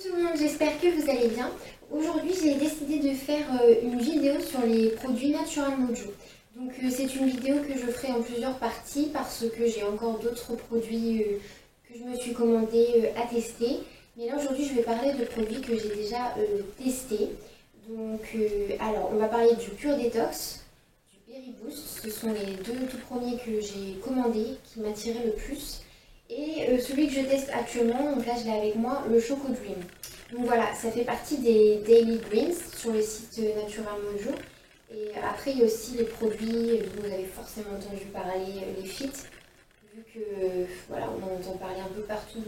tout le monde, j'espère que vous allez bien. Aujourd'hui, j'ai décidé de faire une vidéo sur les produits Natural Mojo. Donc c'est une vidéo que je ferai en plusieurs parties parce que j'ai encore d'autres produits que je me suis commandé à tester. Mais là aujourd'hui, je vais parler de produits que j'ai déjà testés. Donc alors, on va parler du Pure Detox, du Berry Boost. Ce sont les deux tout premiers que j'ai commandés qui m'attiraient le plus. Et celui que je teste actuellement, donc là je l'ai avec moi, le Choco Dream. Donc voilà, ça fait partie des Daily Greens sur le site Natural Mojo. Et après il y a aussi les produits dont vous avez forcément entendu parler, les Fit, vu que voilà, on en entend parler un peu partout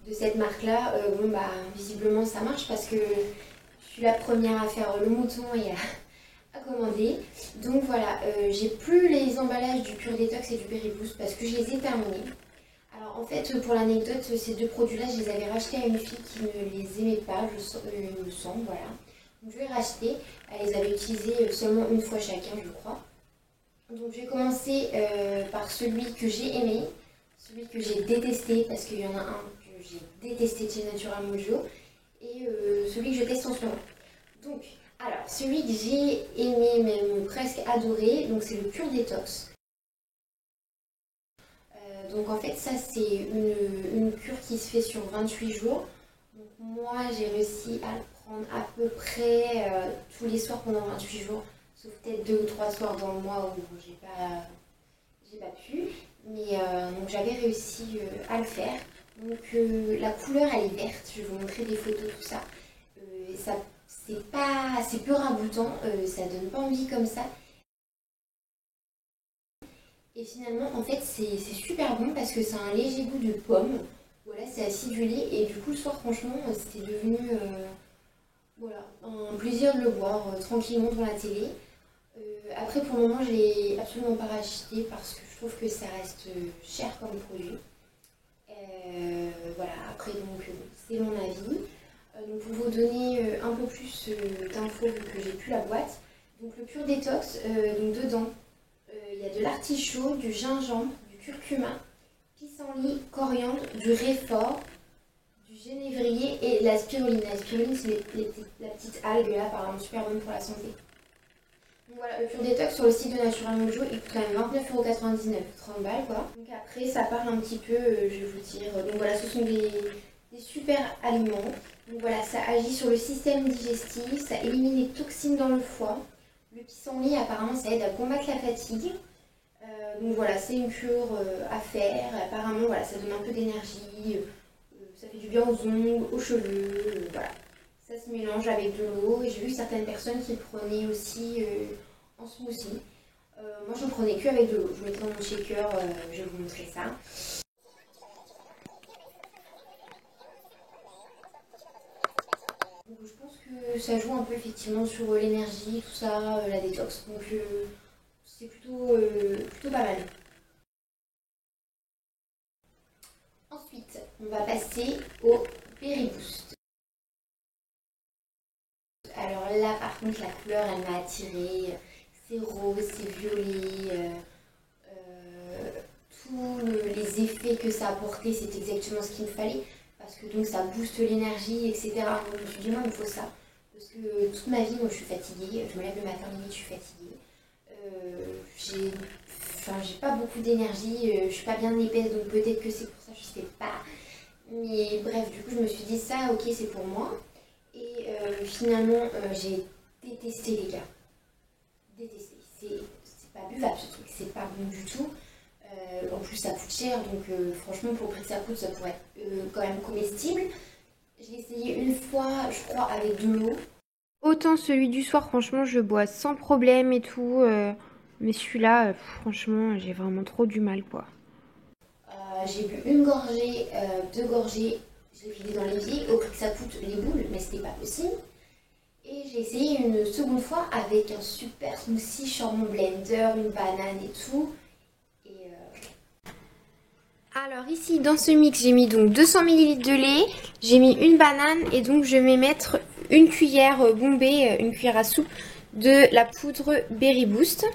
de cette marque-là. Bon bah visiblement ça marche parce que je suis la première à faire le mouton et à commander. Donc voilà, j'ai plus les emballages du Pure Detox et du Berry Boost parce que je les ai terminés. Alors en fait, pour l'anecdote, ces deux produits-là, je les avais rachetés à une fille qui ne les aimait pas, il me semble, voilà. Donc je les ai rachetés, elle les avait utilisés seulement une fois chacun, je crois. Donc je vais commencer par celui que j'ai aimé, celui que j'ai détesté, parce qu'il y en a un que j'ai détesté chez Natural Mojo, et celui que je teste en ce moment. Donc, alors, celui que j'ai aimé, même presque adoré, donc c'est le Pure Detox. Donc en fait, ça c'est une cure qui se fait sur 28 jours. Donc moi, j'ai réussi à le prendre à peu près tous les soirs pendant 28 jours, sauf peut-être 2 ou 3 soirs dans le mois où j'ai pas pu. Mais donc j'avais réussi à le faire. Donc la couleur, elle est verte. Je vais vous montrer des photos, tout ça. C'est peu ragoûtant, ça donne pas envie comme ça. Et finalement, en fait, c'est super bon parce que ça a un léger goût de pomme. Voilà, c'est acidulé et du coup, le soir, franchement, c'était devenu voilà, un plaisir de le boire tranquillement devant la télé. Après, pour le moment, je l'ai absolument pas racheté parce que je trouve que ça reste cher comme produit. Voilà, après, donc, c'est mon avis. Donc pour vous donner un peu plus d'infos vu que j'ai plus la boîte. Donc le Pure Detox, donc dedans, il y a de l'artichaut, du gingembre, du curcuma, pissenlit, coriandre, du réfort, du génévrier et la spiruline. La spiruline, c'est la petite algue là, apparemment super bonne pour la santé. Donc voilà, le Pure Detox sur le site de Natural Mojo, il coûte quand même 29,99€, 30 balles quoi. Donc après, ça parle un petit peu, je vais vous dire. Donc voilà, ce sont des super aliments. Donc voilà, ça agit sur le système digestif, ça élimine les toxines dans le foie. Le pissenlit, apparemment, ça aide à combattre la fatigue. Donc voilà, c'est une cure à faire. Apparemment, voilà, ça donne un peu d'énergie, ça fait du bien aux ongles, aux cheveux, voilà. Ça se mélange avec de l'eau et j'ai vu certaines personnes qui le prenaient aussi en smoothie. Moi, je ne prenais que avec de l'eau. Je mettais dans mon shaker, je vais vous montrer ça. Donc, je pense que ça joue un peu effectivement sur l'énergie, tout ça, la détox. Donc c'est plutôt pas mal. Ensuite, on va passer au Berry Boost. Alors là, par contre, la couleur, elle m'a attirée. C'est rose, c'est violet. Tous les effets que ça apportait, c'est exactement ce qu'il me fallait. Parce que donc ça booste l'énergie, etc. Donc, je me suis dit, moi, il me faut ça. Parce que toute ma vie, moi, je suis fatiguée. Je me lève le matin, limite, je suis fatiguée. J'ai pas beaucoup d'énergie. Je suis pas bien épaisse, donc peut-être que c'est pour ça, je sais pas. Mais bref, du coup, je me suis dit, ça, ok, c'est pour moi. Et finalement, j'ai détesté les gars. Détesté. C'est pas buvable ce truc, c'est pas bon du tout. En plus, ça coûte cher, donc franchement, pour le prix que ça coûte, ça pourrait être quand même comestible. Je l'ai essayé une fois, je crois, avec de l'eau. Autant celui du soir, franchement, je bois sans problème et tout. Mais celui-là, franchement, j'ai vraiment trop du mal, quoi. J'ai bu une gorgée, 2 gorgées, je l'ai vidé dans l'évier, au prix que ça coûte les boules, mais c'était pas possible. Et j'ai essayé une seconde fois avec un super smoothie, sur mon blender, une banane et tout. Alors ici, dans ce mix, j'ai mis donc 200 ml de lait, j'ai mis une banane et donc je vais mettre une cuillère bombée, une cuillère à soupe de la poudre Berry Boost.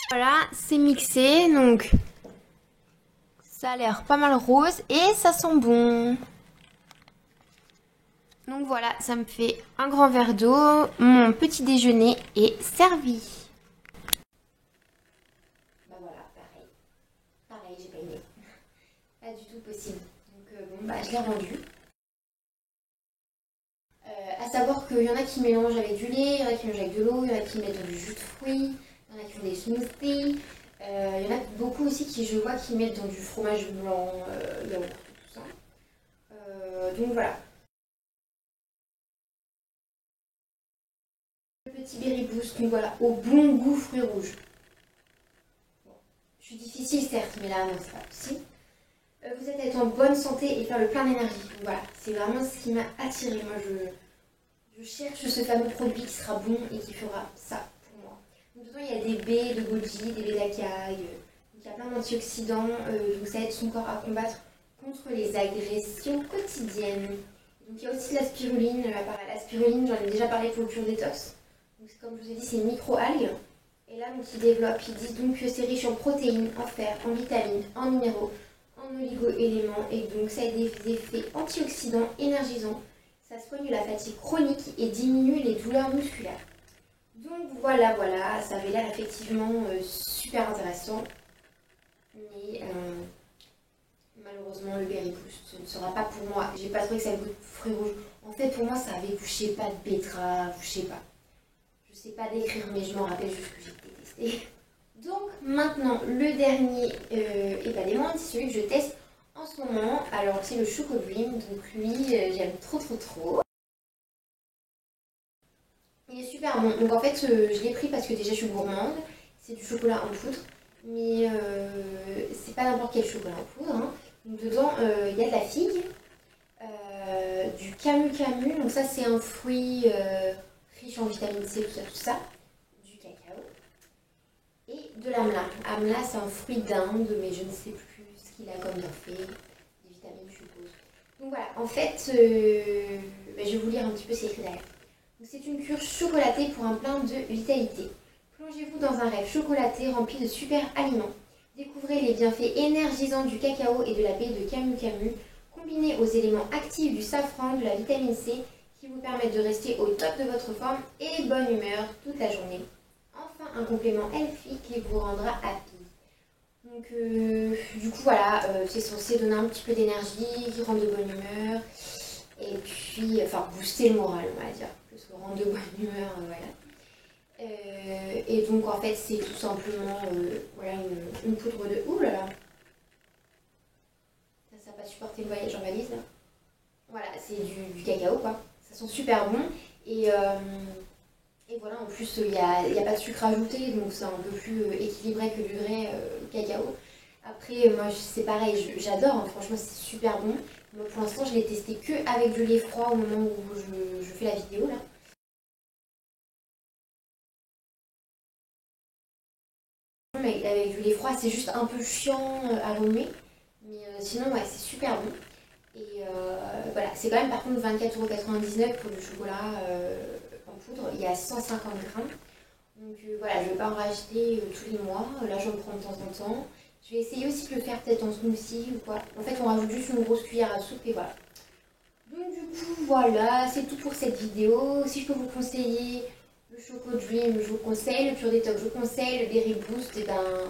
Voilà, c'est mixé, donc Ça a l'air pas mal rose et ça sent bon. Donc voilà, ça me fait un grand verre d'eau. Mon petit déjeuner est servi. Bah voilà, pareil. Pareil, j'ai pas aimé. Pas du tout possible. Donc bon, bah je l'ai rendu. À savoir qu'il y en a qui mélangent avec du lait, il y en a qui mélangent avec de l'eau, il y en a qui mettent du jus de fruits, il y en a qui font des smoothies. Il y en a beaucoup aussi qui, je vois, qui mettent dans du fromage blanc, yaourt, tout ça. Donc voilà. Le petit berry boost, donc voilà, au bon goût fruits rouges. Bon, je suis difficile certes, mais là non, c'est pas possible. Vous êtes en bonne santé et faire le plein d'énergie. Donc voilà, c'est vraiment ce qui m'a attirée. Moi, je cherche ce fameux produit qui sera bon et qui fera ça pour moi. Donc dedans, il y a des baies de goji, des baies d'acai. Donc il y a plein d'antioxydants. Donc ça aide son corps à combattre contre les agressions quotidiennes. Donc il y a aussi de la spiruline. La spiruline, j'en ai déjà parlé pour le pur détox. Donc comme je vous ai dit, c'est une micro-algue. Et là, donc, ils développent, ils disent donc que c'est riche en protéines, en fer, en vitamines, en minéraux, en oligo-éléments. Et donc ça a des effets antioxydants énergisants. Ça soigne la fatigue chronique et diminue les douleurs musculaires. Donc voilà, ça avait l'air effectivement super intéressant. Mais malheureusement, le berry boost ce ne sera pas pour moi. J'ai pas trouvé que ça goûte fruits rouges. En fait, pour moi, ça avait goût, je sais pas, de betterave, je sais pas. Je sais pas décrire, mais je m'en rappelle juste que j'ai détesté. Donc maintenant, le dernier, et pas des moindres, c'est celui que je teste en ce moment. Alors c'est le Choco Dream, donc lui, j'aime trop. Il est super bon. Donc en fait, je l'ai pris parce que déjà je suis gourmande. C'est du chocolat en poudre, mais c'est pas n'importe quel chocolat en poudre. Hein. Donc dedans, il y a de la figue, du camu. Donc ça, c'est un fruit riche en vitamine C, tout ça. Du cacao et de l'amla. Amla, c'est un fruit d'Inde, mais je ne sais plus ce qu'il a comme bienfait. Des vitamines, je suppose. Donc voilà. En fait, je vais vous lire un petit peu ce qu'il y a écrit derrière. C'est une cure chocolatée pour un plein de vitalité. Plongez-vous dans un rêve chocolaté rempli de super aliments. Découvrez les bienfaits énergisants du cacao et de la baie de camu, combinés aux éléments actifs du safran, de la vitamine C, qui vous permettent de rester au top de votre forme et bonne humeur toute la journée. Enfin, un complément healthy qui vous rendra happy. Donc, du coup, voilà, c'est censé donner un petit peu d'énergie, qui rend de bonne humeur. Et puis, enfin, booster le moral, on va dire, que se rendre de bonne humeur, voilà. Et donc, en fait, c'est tout simplement voilà, une poudre de... Ouh là là. Ça va pas supporter le voyage en valise, là. Voilà, c'est du cacao, quoi. Ça sent super bon. Et voilà, en plus, il n'y a pas de sucre ajouté, donc c'est un peu plus équilibré que du vrai cacao. Après, moi, c'est pareil, j'adore, hein, franchement, c'est super bon. Moi, pour l'instant, je l'ai testé que avec du lait froid au moment où je fais la vidéo, là. Mais avec du lait froid, c'est juste un peu chiant à remuer. Mais sinon, ouais, c'est super bon. Et voilà, c'est quand même par contre 24,99 € pour du chocolat en poudre. Il y a 150 grammes. Donc voilà, je ne vais pas en racheter tous les mois. Là, j'en prends de temps en temps. Je vais essayer aussi de le faire peut-être en smoothie ou quoi. En fait, on rajoute juste une grosse cuillère à soupe et voilà. Donc du coup, voilà, c'est tout pour cette vidéo. Si je peux vous conseiller le Choco Dream, je vous conseille. Le Pure Détox, je vous conseille. Le Berry Boost, et ben,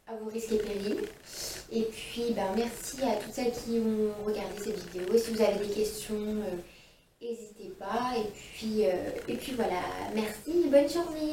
à vos risques et périls. Et puis, ben, merci à toutes celles qui ont regardé cette vidéo. Et si vous avez des questions, n'hésitez pas. Et puis voilà, merci, bonne journée.